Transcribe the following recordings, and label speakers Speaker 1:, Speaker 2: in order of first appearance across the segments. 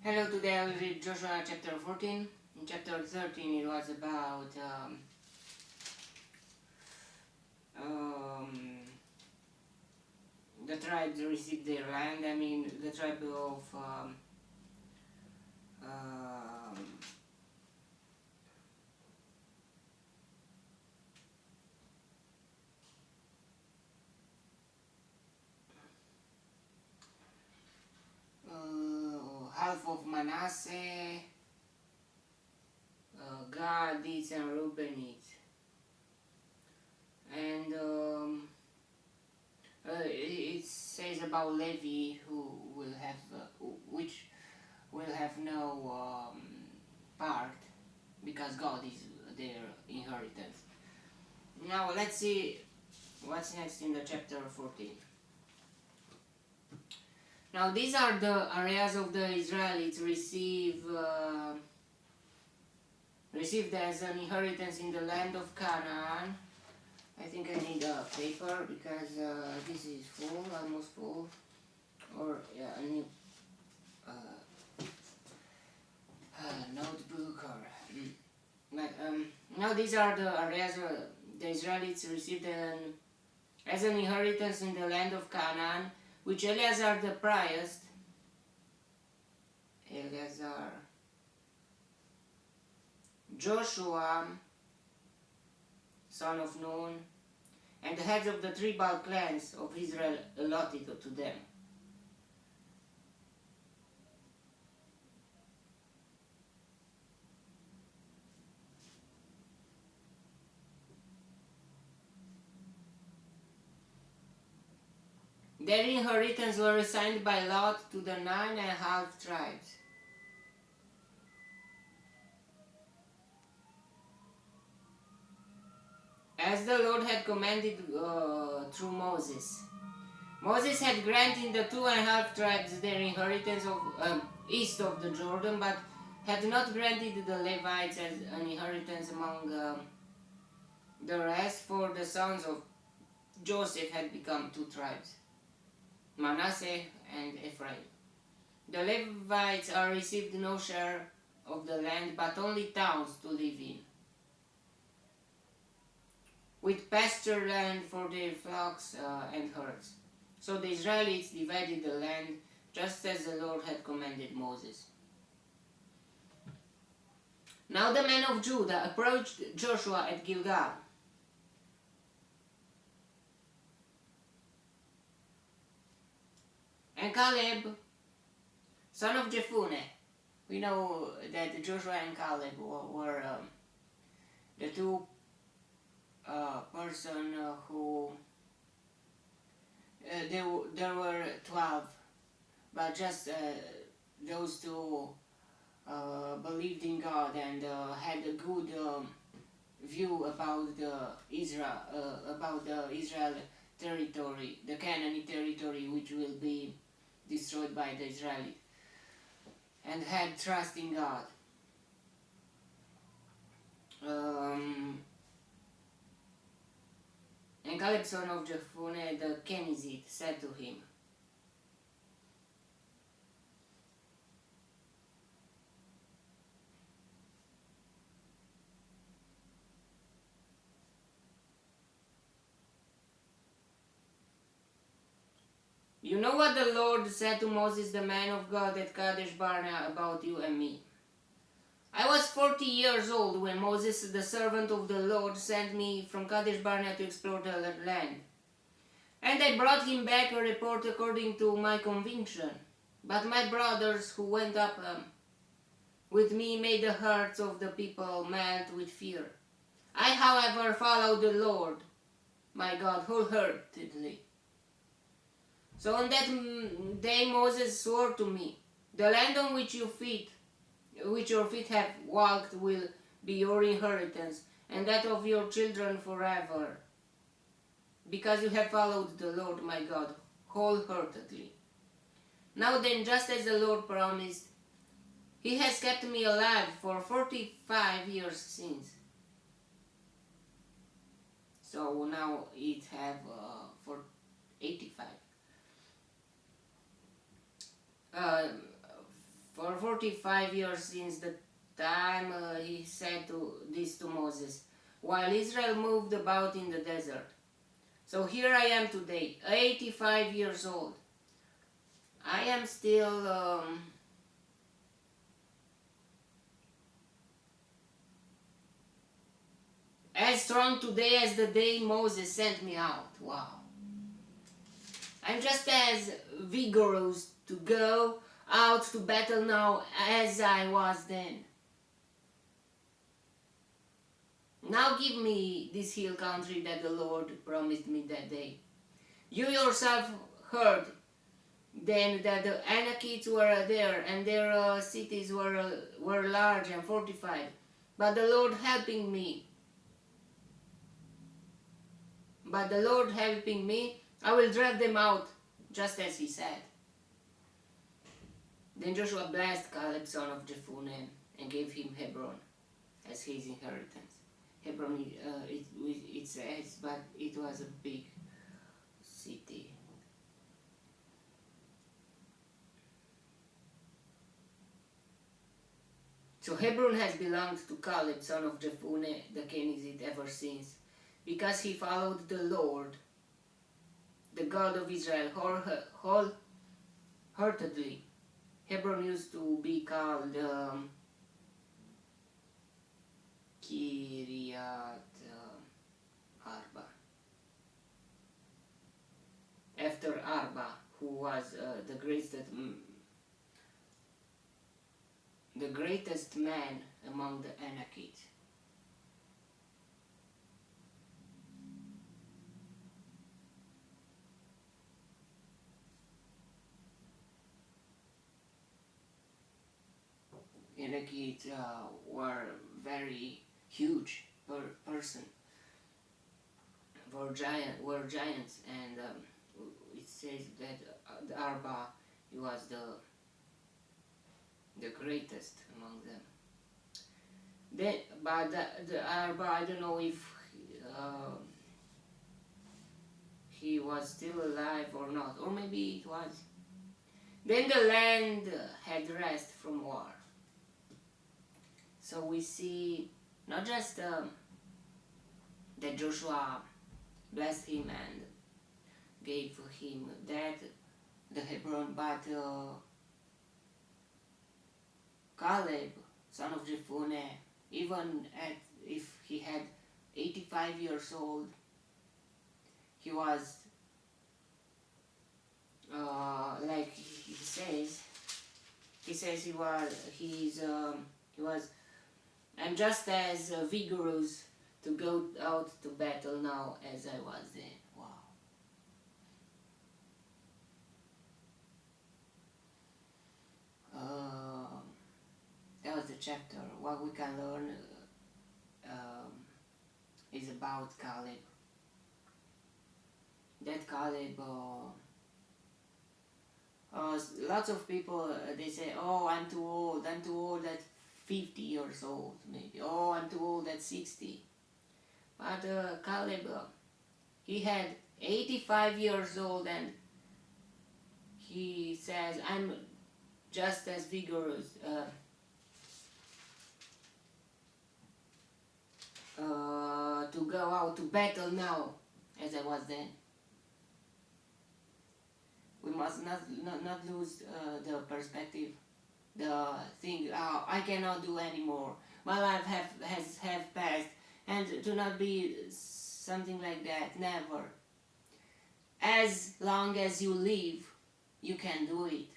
Speaker 1: Hello, today I will read Joshua chapter 14. In chapter 13 it was about the tribes received their land. I mean the tribe of um, half of Manasseh, Gadites and Reubenites. And it says about Levi, who will have which will have no part, because God is their inheritance. Now let's see what's next in the chapter 14. Now these are the areas of the Israelites received as an inheritance in the land of Canaan. I think I need a paper because this is full, almost full. Or yeah, I need notebook or now these are the areas the Israelites received as an inheritance in the land of Canaan, which Eleazar the priest, Joshua, son of Nun, and the heads of the tribal clans of Israel allotted to them. Their inheritance were assigned by lot to the 9.5 tribes. As the Lord had commanded through Moses. Moses had granted the 2.5 tribes their inheritance of east of the Jordan, but had not granted the Levites as an inheritance among the rest, for the sons of Joseph had become 2 tribes, Manasseh and Ephraim. The Levites are received no share of the land, but only towns to live in, with pasture land for their flocks and herds. So the Israelites divided the land just as the Lord had commanded Moses. Now the men of Judah approached Joshua at Gilgal. And Caleb, son of Jephunneh, we know that Joshua and Caleb were the two persons who there were 12, but just those two believed in God and had a good view about the Israel territory, the Canaanite territory, which will be destroyed by the Israelites, and had trust in God. And Caleb, son of Jephunneh the Kenizzite, said to him, "You know what the Lord said to Moses, the man of God, at Kadesh Barnea about you and me. I was 40 years old when Moses, the servant of the Lord, sent me from Kadesh Barnea to explore the land. And I brought him back a report according to my conviction. But my brothers who went up with me made the hearts of the people melt with fear. I, however, followed the Lord, my God, wholeheartedly. So on that day Moses swore to me, the land on which your feet have walked will be your inheritance, and that of your children forever, because you have followed the Lord my God wholeheartedly. Now then, just as the Lord promised, he has kept me alive for 45 years since." So now it have for 85. for 45 years since the time he said this to Moses, while Israel moved about in the desert. So here I am today, 85 years old. I am still as strong today as the day Moses sent me out. Wow. I'm just as vigorous to go out to battle now as I was then. Now give me this hill country that the Lord promised me that day. You yourself heard then that the Anakites were there and their cities were large and fortified. But the Lord helping me, I will drive them out, just as he said. Then Joshua blessed Caleb son of Jephunneh and gave him Hebron as his inheritance. Hebron, it says, but it was a big city. So Hebron has belonged to Caleb son of Jephunneh the Kenizzite ever since, because he followed the Lord, the God of Israel, wholeheartedly. Hebron used to be called Kiryat Arba, after Arba, who was the greatest man among the Anakites. Anakites were very huge person. Were giants, and it says that the Arba, he was the greatest among them. Then, but the Arba, I don't know if he was still alive or not, or maybe it was. Then the land had rest from war. So we see not just that Joshua blessed him and gave him the Hebron, but Caleb, son of Jephunneh, even if he had 85 years old, he was like he says he was. I'm just as vigorous to go out to battle now as I was then. Wow. That was the chapter. What we can learn is about Caleb. That Caleb, lots of people, they say, oh, I'm too old at 50 years old, maybe. Oh, I'm too old at 60. But Caleb, he had 85 years old, and he says, I'm just as vigorous to go out to battle now as I was then. We must not lose the perspective, the thing, oh, I cannot do anymore. My life has passed, and do not be something like that. Never. As long as you live, you can do it.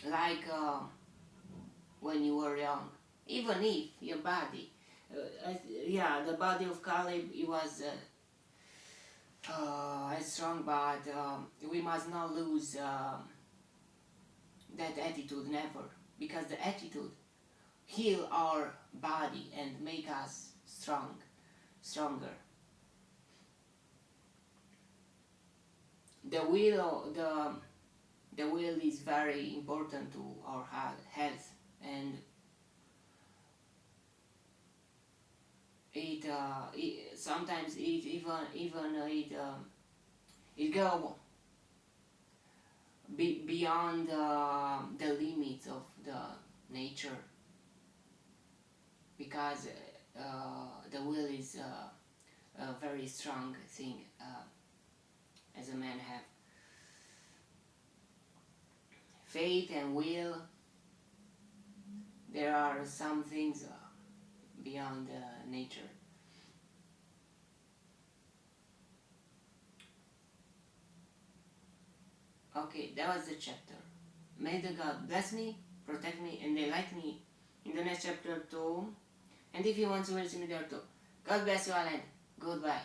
Speaker 1: Like when you were young, even if your body, the body of Caleb, it was strong, but we must not lose that attitude, never, because the attitude heal our body and make us stronger. The will is very important to our health, and it sometimes it go beyond the limits of the nature, because the will is a very strong thing, as a man have faith and will. There are some things beyond nature. Okay, that was the chapter. May the God bless me, protect me, and delight me in the next chapter too. And if you want to listen me there too. God bless you all and goodbye.